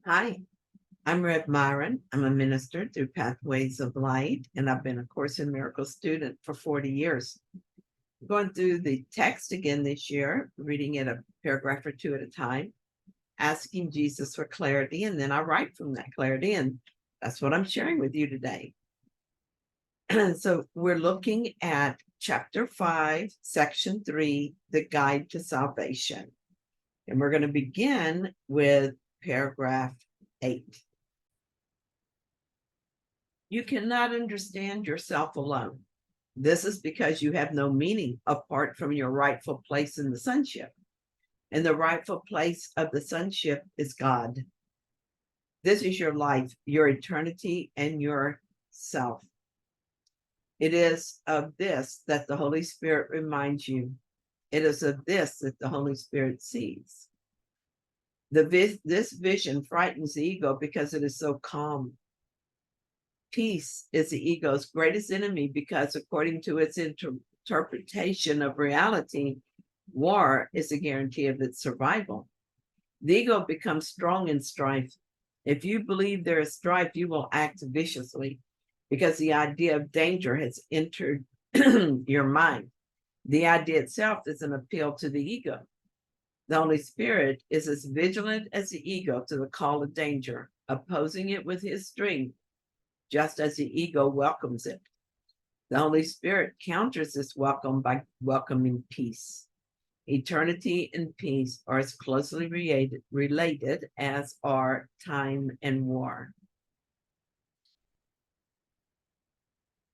Hi, I'm Rev Myron. I'm a minister through Pathways of Light, and I've been a Course in Miracles student for 40 years. Going through the text again this year, reading it a paragraph or two at a time, asking Jesus for clarity, and then I write from that clarity, and that's what I'm sharing with you today. So we're looking at chapter 5, section 3, the Guide to Salvation. And we're going to begin with paragraph 8. You cannot understand yourself alone. This is because you have no meaning apart from your rightful place in the sonship. And the rightful place of the sonship is God. This is your life, your eternity, and your self. It is of this that the Holy Spirit reminds you. It is of this that the Holy Spirit sees. This vision frightens the ego because it is so calm. Peace is the ego's greatest enemy because, according to its interpretation of reality, war is a guarantee of its survival. The ego becomes strong in strife. If you believe there is strife, you will act viciously because the idea of danger has entered your mind. The idea itself is an appeal to the ego. The Holy Spirit is as vigilant as the ego to the call of danger, opposing it with his strength, just as the ego welcomes it. The Holy Spirit counters this welcome by welcoming peace. Eternity and peace are as closely related as are time and war.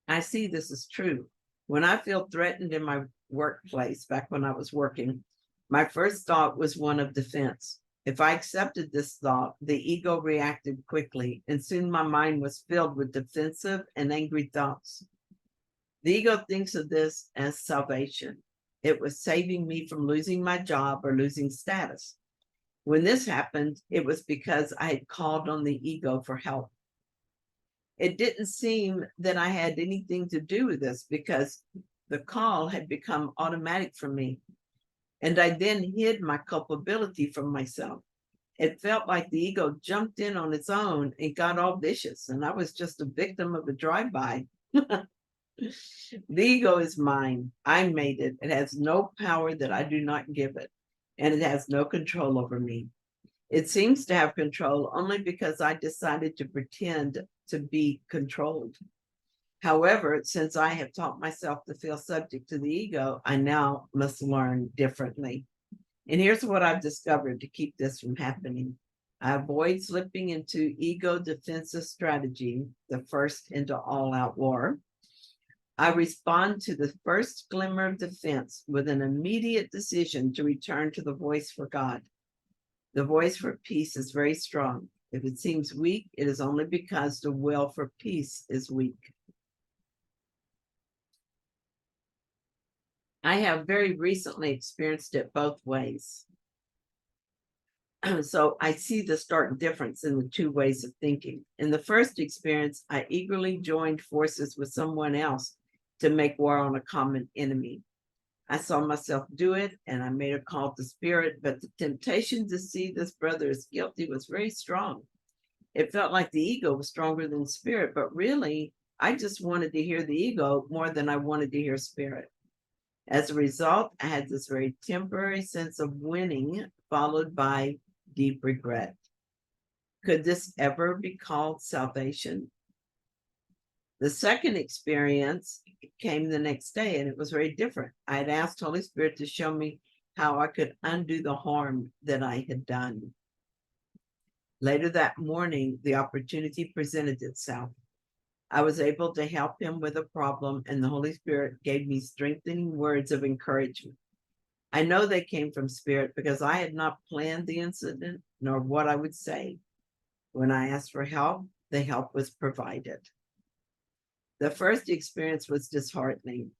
I see this is true. When I feel threatened in my workplace, back when I was working, my first thought was one of defense. If I accepted this thought, the ego reacted quickly, and soon my mind was filled with defensive and angry thoughts. The ego thinks of this as salvation. It was saving me from losing my job or losing status. When this happened, it was because I had called on the ego for help. It didn't seem that I had anything to do with this because the call had become automatic for me. And I then hid my culpability from myself. It felt like the ego jumped in on its own and got all vicious, and I was just a victim of a drive-by. The ego is mine. I made it. It has no power that I do not give it, and it has no control over me. It seems to have control only because I decided to pretend to be controlled. However, since I have taught myself to feel subject to the ego, I now must learn differently. And here's what I've discovered to keep this from happening. I avoid slipping into ego defensive strategy, the first into all-out war. I respond to the first glimmer of defense with an immediate decision to return to the voice for God. The voice for peace is very strong. If it seems weak, it is only because the will for peace is weak. I have very recently experienced it both ways. So I see the stark difference in the two ways of thinking. In the first experience, I eagerly joined forces with someone else to make war on a common enemy. I saw myself do it, and I made a call to spirit, but the temptation to see this brother as guilty was very strong. It felt like the ego was stronger than spirit, but really, I just wanted to hear the ego more than I wanted to hear spirit. As a result, I had this very temporary sense of winning, followed by deep regret. Could this ever be called salvation? The second experience came the next day, and it was very different. I had asked Holy Spirit to show me how I could undo the harm that I had done. Later that morning, the opportunity presented itself. I was able to help him with a problem, and the Holy Spirit gave me strengthening words of encouragement. I know they came from Spirit because I had not planned the incident nor what I would say. When I asked for help, the help was provided. The first experience was disheartening.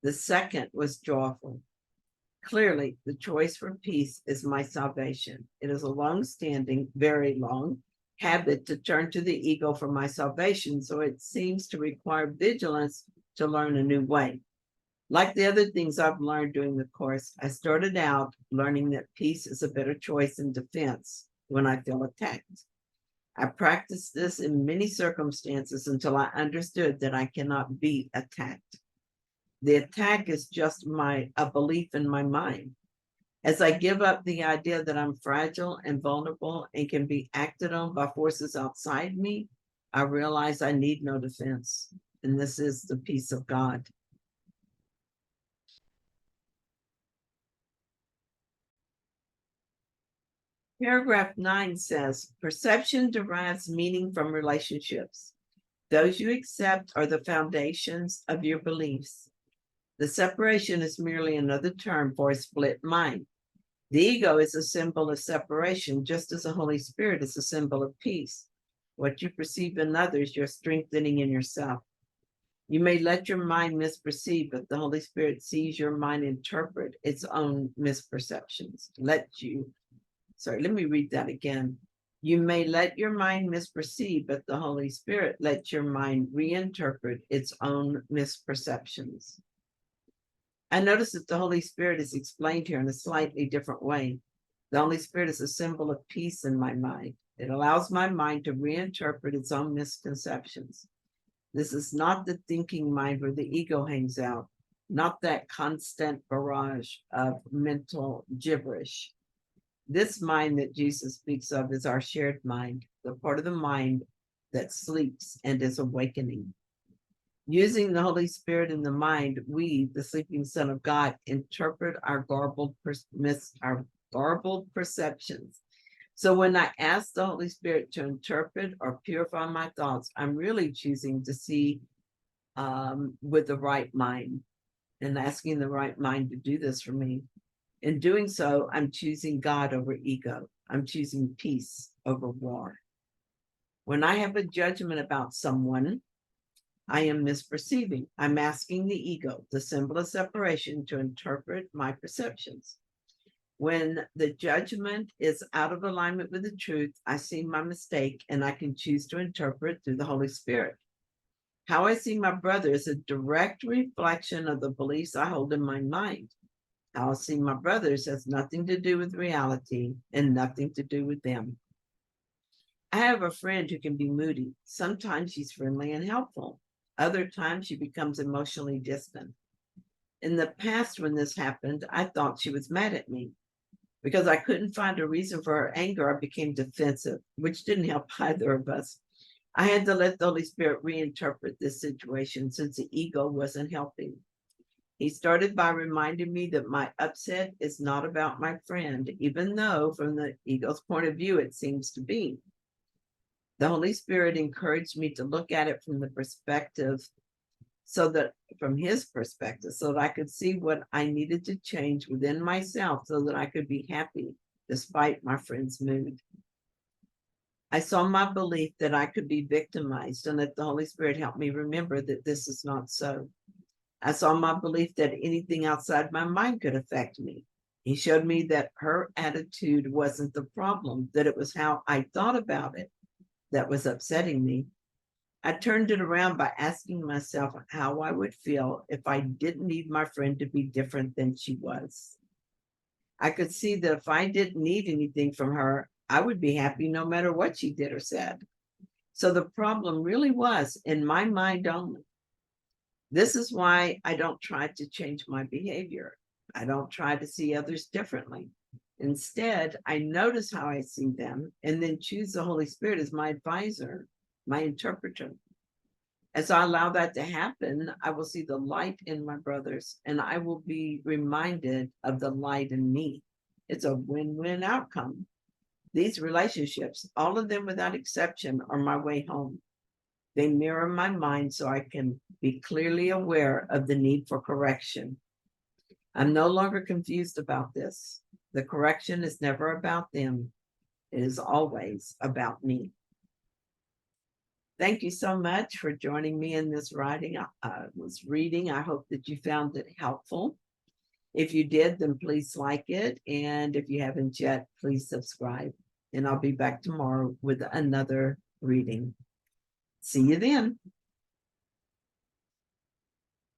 The second was joyful. Clearly, the choice for peace is my salvation. It is a long-standing, very long habit to turn to the ego for my salvation, so it seems to require vigilance to learn a new way. Like the other things I've learned during the course, I started out learning that peace is a better choice in defense when I feel attacked. I practiced this in many circumstances until I understood that I cannot be attacked. The attack is just a belief in my mind. As I give up the idea that I'm fragile and vulnerable and can be acted on by forces outside me, I realize I need no defense. And this is the peace of God. Paragraph 9 says, perception derives meaning from relationships. Those you accept are the foundations of your beliefs. The separation is merely another term for a split mind. The ego is a symbol of separation, just as the Holy Spirit is a symbol of peace. What you perceive in others, you're strengthening in yourself. You may let your mind misperceive, but the Holy Spirit sees your mind interpret its own misperceptions. Let me read that again. You may let your mind misperceive, but the Holy Spirit lets your mind reinterpret its own misperceptions. I notice that the Holy Spirit is explained here in a slightly different way. The Holy Spirit is a symbol of peace in my mind. It allows my mind to reinterpret its own misconceptions. This is not the thinking mind where the ego hangs out, not that constant barrage of mental gibberish. This mind that Jesus speaks of is our shared mind, the part of the mind that sleeps and is awakening. Using the Holy Spirit in the mind, we, the sleeping Son of God, interpret our garbled perceptions. So when I ask the Holy Spirit to interpret or purify my thoughts, I'm really choosing to see with the right mind and asking the right mind to do this for me. In doing so, I'm choosing God over ego. I'm choosing peace over war. When I have a judgment about someone, I am misperceiving. I'm asking the ego, the symbol of separation, to interpret my perceptions. When the judgment is out of alignment with the truth, I see my mistake and I can choose to interpret through the Holy Spirit. How I see my brother is a direct reflection of the beliefs I hold in my mind. How I see my brothers has nothing to do with reality and nothing to do with them. I have a friend who can be moody. Sometimes she's friendly and helpful. Other times she becomes emotionally distant. In the past, when this happened, I thought she was mad at me. Because I couldn't find a reason for her anger, I became defensive, which didn't help either of us. I had to let the Holy Spirit reinterpret this situation since the ego wasn't helping. He started by reminding me that my upset is not about my friend, even though from the ego's point of view, it seems to be. The Holy Spirit encouraged me to look at it from the perspective, from his perspective, so that I could see what I needed to change within myself so that I could be happy despite my friend's mood. I saw my belief that I could be victimized and that the Holy Spirit helped me remember that this is not so. I saw my belief that anything outside my mind could affect me. He showed me that her attitude wasn't the problem, that it was how I thought about it that was upsetting me. I turned it around by asking myself how I would feel if I didn't need my friend to be different than she was. I could see that if I didn't need anything from her, I would be happy no matter what she did or said. So the problem really was in my mind only. This is why I don't try to change my behavior. I don't try to see others differently. Instead, I notice how I see them and then choose the Holy Spirit as my advisor, my interpreter. As I allow that to happen, I will see the light in my brothers and I will be reminded of the light in me. It's a win-win outcome. These relationships, all of them without exception, are my way home. They mirror my mind so I can be clearly aware of the need for correction. I'm no longer confused about this. The correction is never about them. It is always about me. Thank you so much for joining me in this reading. I hope that you found it helpful. If you did, then please like it. And if you haven't yet, please subscribe. And I'll be back tomorrow with another reading. See you then.